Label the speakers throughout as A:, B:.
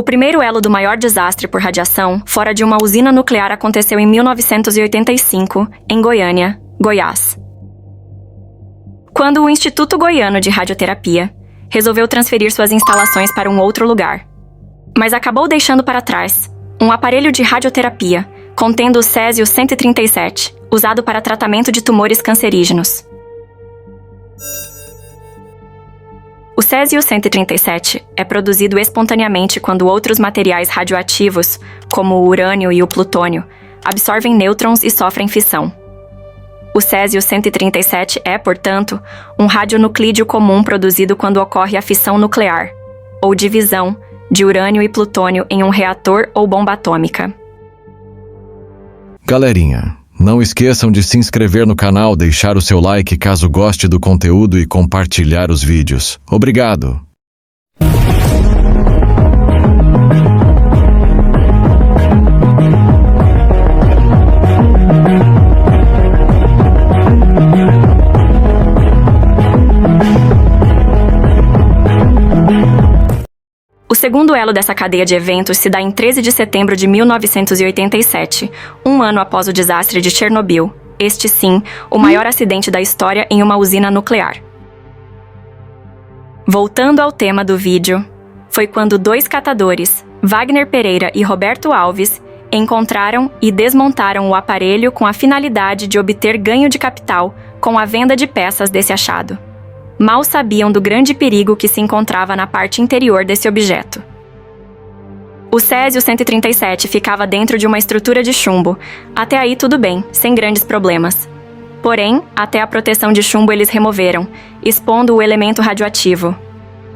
A: O primeiro elo do maior desastre por radiação fora de uma usina nuclear aconteceu em 1985, em Goiânia, Goiás. Quando o Instituto Goiano de Radioterapia resolveu transferir suas instalações para um outro lugar, mas acabou deixando para trás um aparelho de radioterapia contendo o Césio-137, usado para tratamento de tumores cancerígenos. O Césio-137 é produzido espontaneamente quando outros materiais radioativos, como o urânio e o plutônio, absorvem nêutrons e sofrem fissão. O Césio-137 é, portanto, um radionuclídeo comum produzido quando ocorre a fissão nuclear, ou divisão, de urânio e plutônio em um reator ou bomba atômica.
B: Galerinha, não esqueçam de se inscrever no canal, deixar o seu like caso goste do conteúdo e compartilhar os vídeos. Obrigado!
A: O segundo elo dessa cadeia de eventos se dá em 13 de setembro de 1987, um ano após o desastre de Chernobyl, este sim, o maior acidente da história em uma usina nuclear. Voltando ao tema do vídeo, foi quando dois catadores, Wagner Pereira e Roberto Alves, encontraram e desmontaram o aparelho com a finalidade de obter ganho de capital com a venda de peças desse achado. Mal sabiam do grande perigo que se encontrava na parte interior desse objeto. O Césio-137 ficava dentro de uma estrutura de chumbo. Até aí tudo bem, sem grandes problemas. Porém, até a proteção de chumbo eles removeram, expondo o elemento radioativo.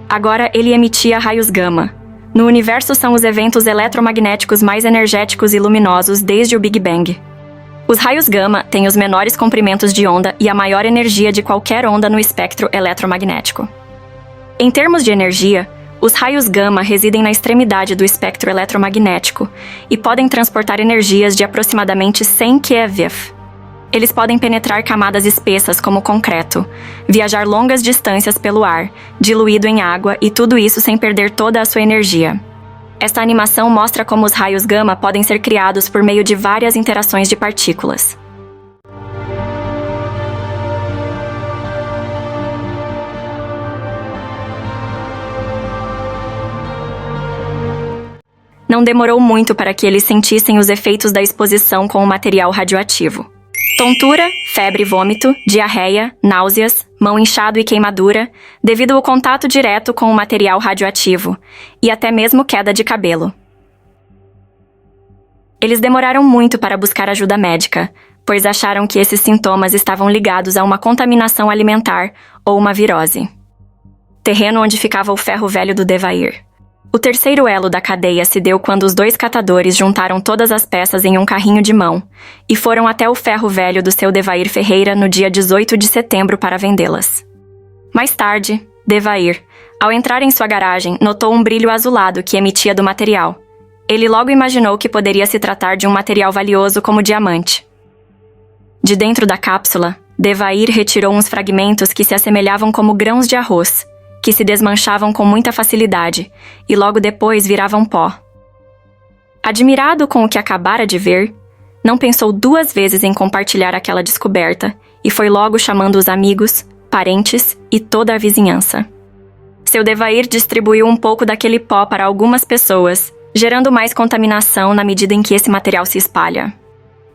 A: Agora ele emitia raios gama. No universo são os eventos eletromagnéticos mais energéticos e luminosos desde o Big Bang. Os raios gama têm os menores comprimentos de onda e a maior energia de qualquer onda no espectro eletromagnético. Em termos de energia, os raios gama residem na extremidade do espectro eletromagnético e podem transportar energias de aproximadamente 100 keV. Eles podem penetrar camadas espessas como concreto, viajar longas distâncias pelo ar, diluído em água e tudo isso sem perder toda a sua energia. Esta animação mostra como os raios gama podem ser criados por meio de várias interações de partículas. Não demorou muito para que eles sentissem os efeitos da exposição com o material radioativo. Tontura, febre e vômito, diarreia, náuseas, mão inchado e queimadura, devido ao contato direto com o material radioativo, e até mesmo queda de cabelo. Eles demoraram muito para buscar ajuda médica, pois acharam que esses sintomas estavam ligados a uma contaminação alimentar ou uma virose. Terreno onde ficava o ferro velho do Devair. O terceiro elo da cadeia se deu quando os dois catadores juntaram todas as peças em um carrinho de mão e foram até o ferro velho do seu Devair Ferreira no dia 18 de setembro para vendê-las. Mais tarde, Devair, ao entrar em sua garagem, notou um brilho azulado que emitia do material. Ele logo imaginou que poderia se tratar de um material valioso como diamante. De dentro da cápsula, Devair retirou uns fragmentos que se assemelhavam como grãos de arroz, que se desmanchavam com muita facilidade e logo depois viravam pó. Admirado com o que acabara de ver, não pensou duas vezes em compartilhar aquela descoberta e foi logo chamando os amigos, parentes e toda a vizinhança. Seu Devair distribuiu um pouco daquele pó para algumas pessoas, gerando mais contaminação na medida em que esse material se espalha.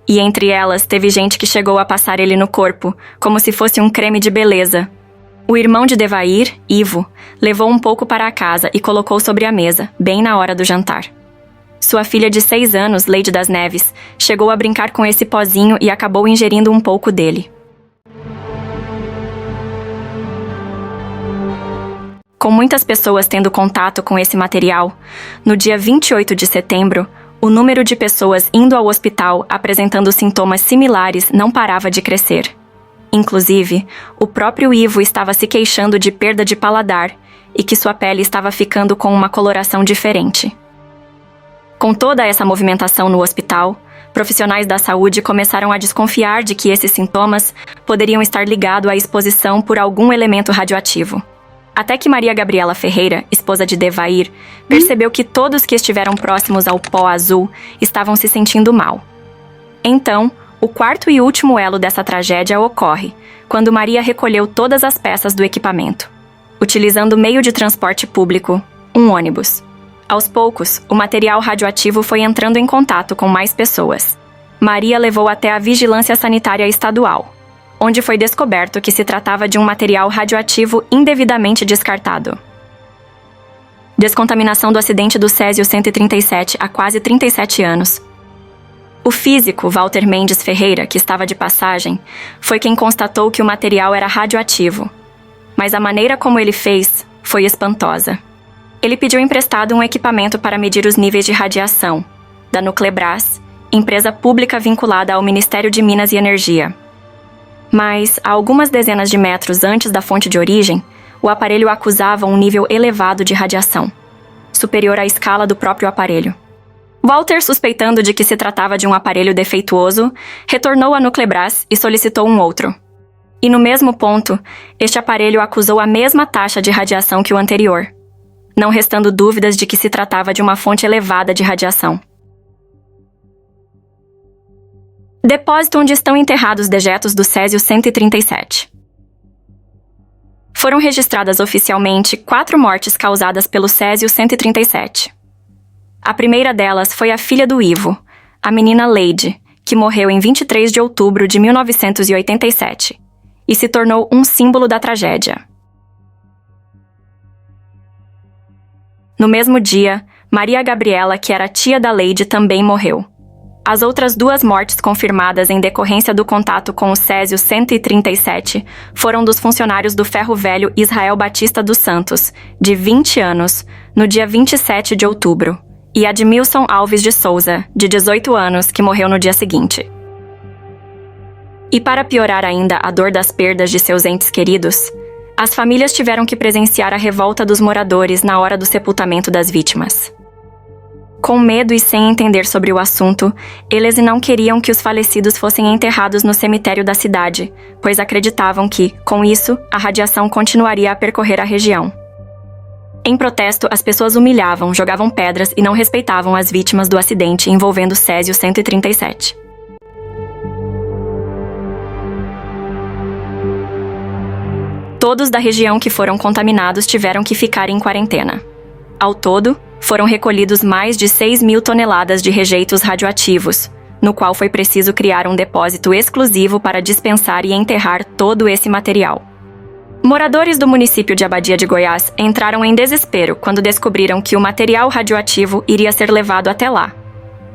A: E entre elas, teve gente que chegou a passar ele no corpo, como se fosse um creme de beleza. O irmão de Devair, Ivo, levou um pouco para a casa e colocou sobre a mesa, bem na hora do jantar. Sua filha de 6 anos, Leide das Neves, chegou a brincar com esse pozinho e acabou ingerindo um pouco dele. Com muitas pessoas tendo contato com esse material, no dia 28 de setembro, o número de pessoas indo ao hospital apresentando sintomas similares não parava de crescer. Inclusive, o próprio Ivo estava se queixando de perda de paladar e que sua pele estava ficando com uma coloração diferente. Com toda essa movimentação no hospital, profissionais da saúde começaram a desconfiar de que esses sintomas poderiam estar ligados à exposição por algum elemento radioativo. Até que Maria Gabriela Ferreira, esposa de Devair, percebeu que todos que estiveram próximos ao pó azul estavam se sentindo mal. Então, o quarto e último elo dessa tragédia ocorre, quando Maria recolheu todas as peças do equipamento, utilizando meio de transporte público, um ônibus. Aos poucos, o material radioativo foi entrando em contato com mais pessoas. Maria levou até a Vigilância Sanitária Estadual, onde foi descoberto que se tratava de um material radioativo indevidamente descartado. Descontaminação do acidente do Césio 137 há quase 37 anos. O físico Walter Mendes Ferreira, que estava de passagem, foi quem constatou que o material era radioativo. Mas a maneira como ele fez foi espantosa. Ele pediu emprestado um equipamento para medir os níveis de radiação, da Nuclebras, empresa pública vinculada ao Ministério de Minas e Energia. Mas, a algumas dezenas de metros antes da fonte de origem, o aparelho acusava um nível elevado de radiação, superior à escala do próprio aparelho. Walter, suspeitando de que se tratava de um aparelho defeituoso, retornou à Nuclebras e solicitou um outro. E no mesmo ponto, este aparelho acusou a mesma taxa de radiação que o anterior, não restando dúvidas de que se tratava de uma fonte elevada de radiação. Depósito onde estão enterrados dejetos do Césio 137. Foram registradas oficialmente 4 mortes causadas pelo Césio 137. A primeira delas foi a filha do Ivo, a menina Leide, que morreu em 23 de outubro de 1987, e se tornou um símbolo da tragédia. No mesmo dia, Maria Gabriela, que era tia da Leide, também morreu. As outras 2 mortes confirmadas em decorrência do contato com o Césio 137 foram dos funcionários do Ferro Velho Israel Batista dos Santos, de 20 anos, no dia 27 de outubro, e a de Milson Alves de Souza, de 18 anos, que morreu no dia seguinte. E para piorar ainda a dor das perdas de seus entes queridos, as famílias tiveram que presenciar a revolta dos moradores na hora do sepultamento das vítimas. Com medo e sem entender sobre o assunto, eles não queriam que os falecidos fossem enterrados no cemitério da cidade, pois acreditavam que, com isso, a radiação continuaria a percorrer a região. Em protesto, as pessoas humilhavam, jogavam pedras e não respeitavam as vítimas do acidente envolvendo Césio 137. Todos da região que foram contaminados tiveram que ficar em quarentena. Ao todo, foram recolhidos mais de 6.000 toneladas de rejeitos radioativos, no qual foi preciso criar um depósito exclusivo para dispensar e enterrar todo esse material. Moradores do município de Abadia de Goiás entraram em desespero quando descobriram que o material radioativo iria ser levado até lá.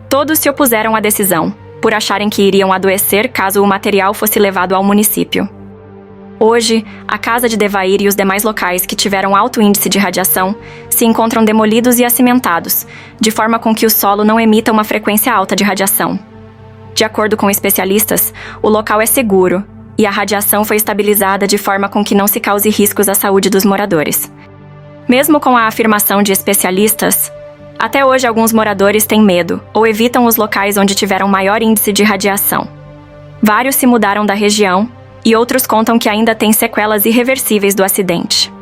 A: Todos se opuseram à decisão, por acharem que iriam adoecer caso o material fosse levado ao município. Hoje, a casa de Devair e os demais locais que tiveram alto índice de radiação se encontram demolidos e acimentados, de forma com que o solo não emita uma frequência alta de radiação. De acordo com especialistas, o local é seguro e a radiação foi estabilizada de forma com que não se cause riscos à saúde dos moradores. Mesmo com a afirmação de especialistas, até hoje alguns moradores têm medo ou evitam os locais onde tiveram maior índice de radiação. Vários se mudaram da região e outros contam que ainda têm sequelas irreversíveis do acidente.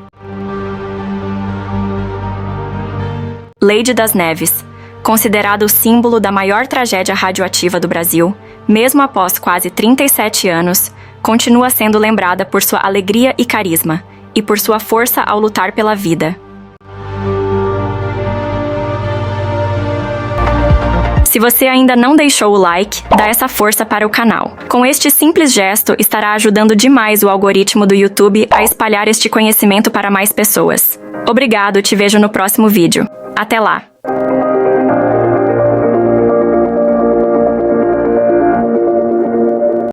A: Leide das Neves, considerada o símbolo da maior tragédia radioativa do Brasil, mesmo após quase 37 anos, continua sendo lembrada por sua alegria e carisma, e por sua força ao lutar pela vida. Se você ainda não deixou o like, dá essa força para o canal. Com este simples gesto, estará ajudando demais o algoritmo do YouTube a espalhar este conhecimento para mais pessoas. Obrigado, te vejo no próximo vídeo. Até lá!